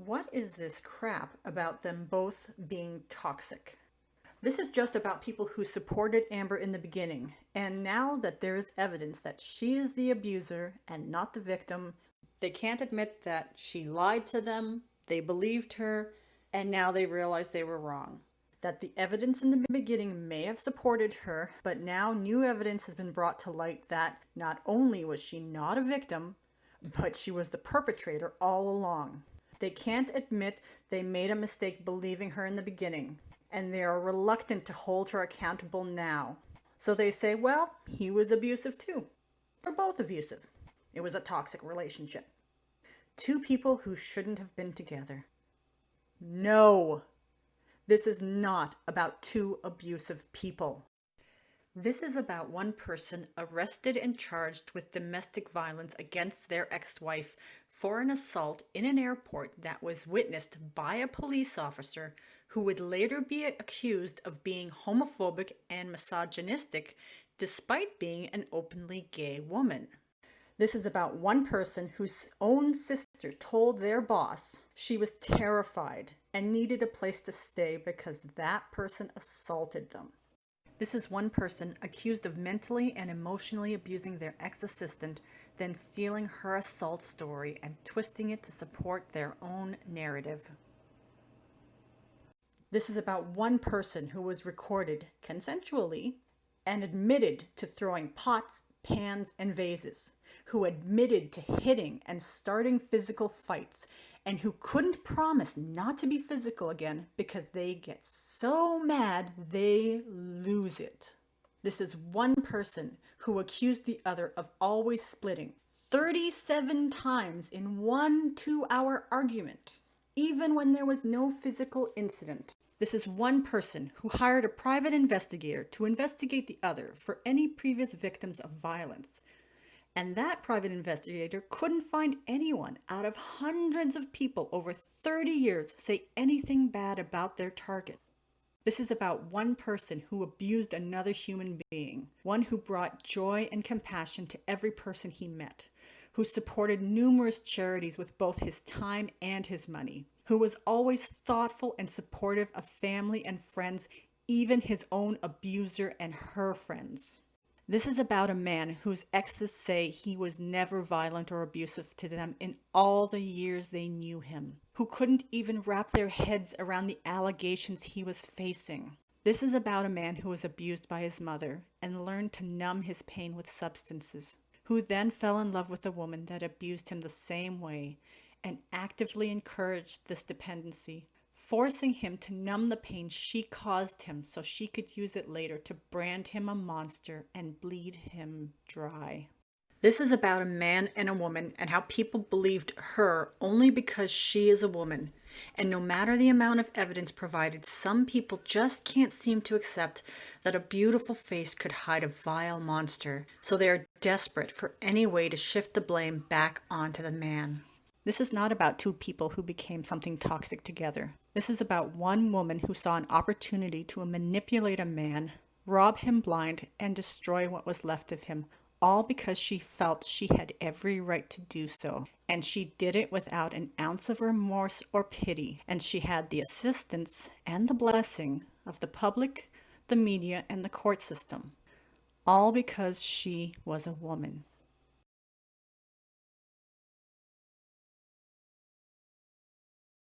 What is this crap about them both being toxic? This is just about people who supported Amber in the beginning, and now that there is evidence that she is the abuser and not the victim, they can't admit that she lied to them, they believed her, and now they realize they were wrong. That the evidence in the beginning may have supported her, but now new evidence has been brought to light that not only was she not a victim, but she was the perpetrator all along. They can't admit they made a mistake believing her in the beginning, and they are reluctant to hold her accountable now. So they say, well, he was abusive too. They're both abusive. It was a toxic relationship. Two people who shouldn't have been together. No, this is not about two abusive people. This is about one person arrested and charged with domestic violence against their ex-wife for an assault in an airport that was witnessed by a police officer who would later be accused of being homophobic and misogynistic despite being an openly gay woman. This is about one person whose own sister told their boss she was terrified and needed a place to stay because that person assaulted them. This is one person accused of mentally and emotionally abusing their ex-assistant, then stealing her assault story and twisting it to support their own narrative. This is about one person who was recorded consensually and admitted to throwing pots, pans, and vases, who admitted to hitting and starting physical fights, and who couldn't promise not to be physical again because they get so mad they lose it. This is one person who accused the other of always splitting 37 times in one 2-hour argument, even when there was no physical incident. This is one person who hired a private investigator to investigate the other for any previous victims of violence. And that private investigator couldn't find anyone out of hundreds of people over 30 years say anything bad about their target. This is about one person who abused another human being, one who brought joy and compassion to every person he met, who supported numerous charities with both his time and his money, who was always thoughtful and supportive of family and friends, even his own abuser and her friends. This is about a man whose exes say he was never violent or abusive to them in all the years they knew him, who couldn't even wrap their heads around the allegations he was facing. This is about a man who was abused by his mother and learned to numb his pain with substances, who then fell in love with a woman that abused him the same way and actively encouraged this dependency, forcing him to numb the pain she caused him so she could use it later to brand him a monster and bleed him dry. This is about a man and a woman and how people believed her only because she is a woman. And no matter the amount of evidence provided, some people just can't seem to accept that a beautiful face could hide a vile monster. So they are desperate for any way to shift the blame back onto the man. This is not about two people who became something toxic together. This is about one woman who saw an opportunity to manipulate a man, rob him blind, and destroy what was left of him, all because she felt she had every right to do so. And she did it without an ounce of remorse or pity, and she had the assistance and the blessing of the public, the media, and the court system, all because she was a woman.